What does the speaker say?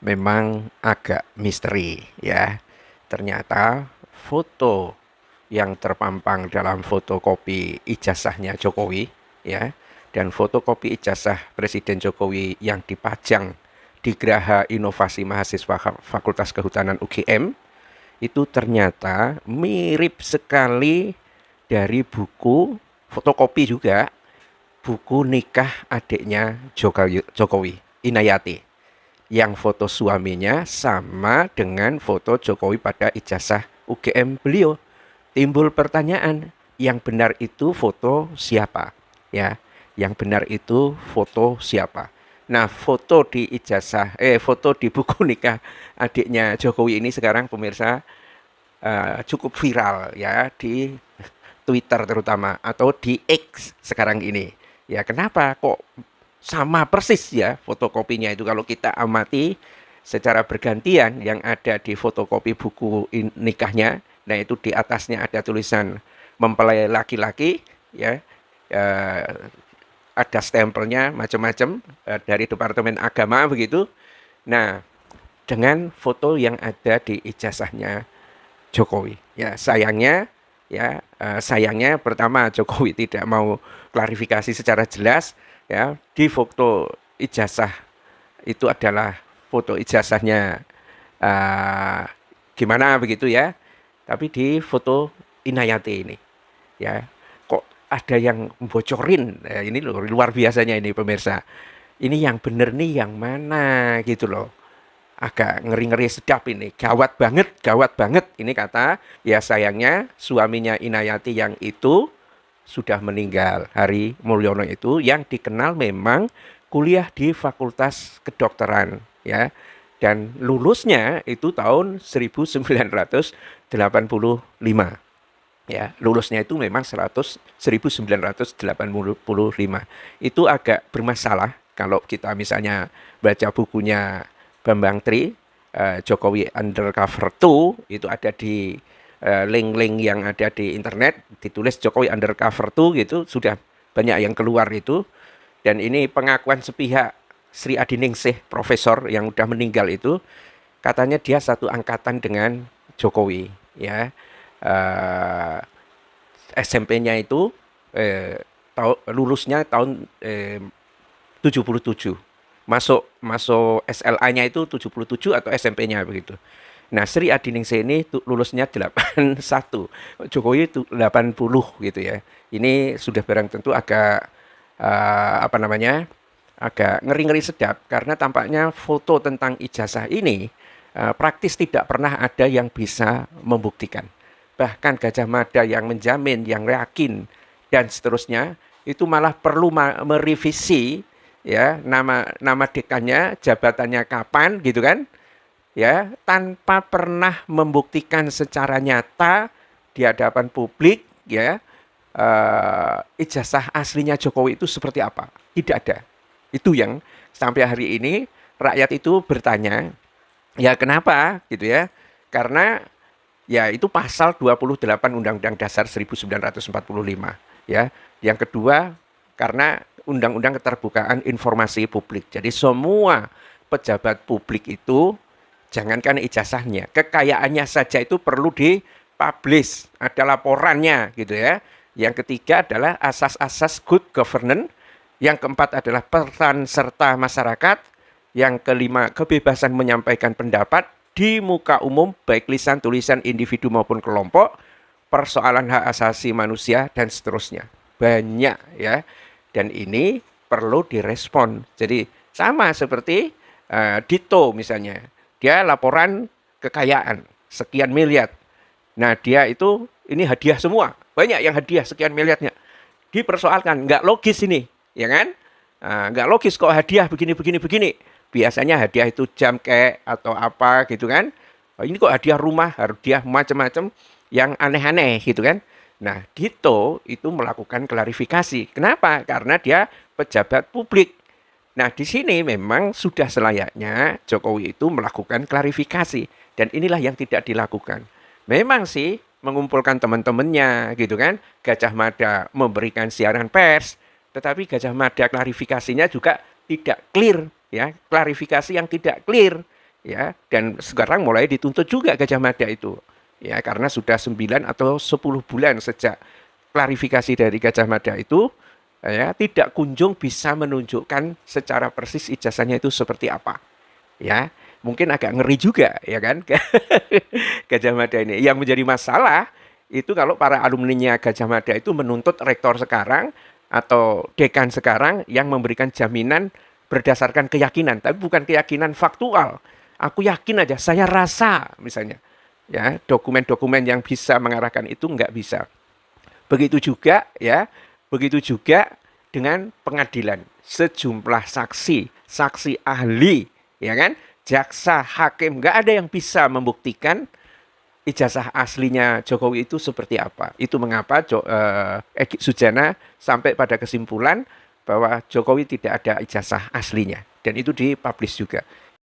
memang agak misteri ya. Ternyata foto yang terpampang dalam fotokopi ijazahnya Jokowi ya dan fotokopi ijazah Presiden Jokowi yang dipajang di Geraha Inovasi Mahasiswa Fakultas Kehutanan UGM itu ternyata mirip sekali dari buku fotokopi juga buku nikah adiknya Jokowi Inayati yang foto suaminya sama dengan foto Jokowi pada ijazah UGM beliau. Timbul pertanyaan, yang benar itu foto siapa? Ya, yang benar itu foto siapa? Nah, foto di buku nikah adiknya Jokowi ini sekarang pemirsa cukup viral ya di Twitter terutama atau di X sekarang ini. Ya, kenapa kok sama persis ya fotokopinya itu kalau kita amati secara bergantian yang ada di fotokopi buku nikahnya. Nah, itu di atasnya ada tulisan mempelai laki-laki ya. Eh, ada stempelnya macam-macam dari Departemen Agama begitu. Nah, dengan foto yang ada di ijazahnya Jokowi. Sayangnya pertama Jokowi tidak mau klarifikasi secara jelas ya di foto ijazah itu adalah foto ijazahnya uh, gimana begitu ya. Tapi di foto Inayati ini ya kok ada yang bocorin ini loh luar biasanya ini pemirsa. Ini yang bener nih yang mana gitu loh agak ngeri-ngeri sedap ini. Gawat banget. Ini kata, ya sayangnya suaminya Inayati yang itu sudah meninggal. Hari Mulyono itu yang dikenal memang kuliah di Fakultas Kedokteran ya. Dan lulusnya itu tahun 1985. Ya, lulusnya itu memang 1985. Itu agak bermasalah kalau kita misalnya baca bukunya Bambang Tri, Jokowi Undercover 2, itu ada di link-link yang ada di internet, ditulis Jokowi Undercover 2 gitu, sudah banyak yang keluar itu. Dan ini pengakuan sepihak Sri Adiningsih, profesor yang udah meninggal itu, katanya dia satu angkatan dengan Jokowi, ya. SMP-nya itu lulusnya tahun 77. Masuk SLA-nya itu 77 atau SMP-nya begitu. Nah, Sri Adiningsih ini lulusnya 81. Jokowi itu 80 gitu ya. Ini sudah barang tentu agak apa namanya? Agak ngeri-ngeri sedap karena tampaknya foto tentang ijazah ini praktis tidak pernah ada yang bisa membuktikan. Bahkan Gajah Mada yang menjamin, yang yakin dan seterusnya itu malah perlu merevisi ya nama dekannya, jabatannya kapan gitu kan, ya tanpa pernah membuktikan secara nyata di hadapan publik ya ijazah aslinya Jokowi itu seperti apa, tidak ada. Itu yang sampai hari ini rakyat itu bertanya, ya kenapa gitu ya, karena ya itu pasal 28 Undang-Undang Dasar 1945 ya. Yang kedua karena Undang-Undang Keterbukaan Informasi Publik. Jadi semua pejabat publik itu jangankan ijazahnya, kekayaannya saja itu perlu dipublish, ada laporannya gitu ya. Yang ketiga adalah asas-asas good governance. Yang keempat adalah peran serta masyarakat. Yang kelima, kebebasan menyampaikan pendapat di muka umum, baik lisan, tulisan, individu maupun kelompok, persoalan hak asasi manusia, dan seterusnya. Banyak ya. Dan ini perlu direspon. Jadi sama seperti Dito misalnya. Dia laporan kekayaan, sekian miliar. Nah dia itu, ini hadiah semua. Banyak yang hadiah sekian miliarnya. Dipersoalkan, nggak logis ini. Ya kan? Nggak logis kok hadiah begini. Biasanya hadiah itu jam kayak atau apa gitu kan. Ini kok hadiah rumah, hadiah macam-macam yang aneh-aneh gitu kan. Nah, Dito itu melakukan klarifikasi. Kenapa? Karena dia pejabat publik. Nah, di sini memang sudah selayaknya Jokowi itu melakukan klarifikasi. Dan inilah yang tidak dilakukan. Memang sih mengumpulkan teman-temannya gitu kan. Gajah Mada memberikan siaran pers. Tetapi Gajah Mada klarifikasinya juga tidak clear. Ya, klarifikasi yang tidak clear ya, dan sekarang mulai dituntut juga Gajah Mada itu, ya, karena sudah 9 atau 10 bulan sejak klarifikasi dari Gajah Mada itu, ya, tidak kunjung bisa menunjukkan secara persis ijazahnya itu seperti apa, ya. Mungkin agak ngeri juga, ya kan, Gajah Mada ini. Yang menjadi masalah itu kalau para alumninya Gajah Mada itu menuntut rektor sekarang atau dekan sekarang yang memberikan jaminan berdasarkan keyakinan, tapi bukan keyakinan faktual. Aku yakin aja, saya rasa misalnya. Ya, dokumen-dokumen yang bisa mengarahkan itu nggak bisa. Begitu juga ya, begitu juga dengan pengadilan. Sejumlah saksi, saksi ahli, ya kan? Jaksa, hakim, nggak ada yang bisa membuktikan ijazah aslinya Jokowi itu seperti apa. Itu mengapa Egy Sujana sampai pada kesimpulan bahwa Jokowi tidak ada ijazah aslinya. Dan itu dipublish juga.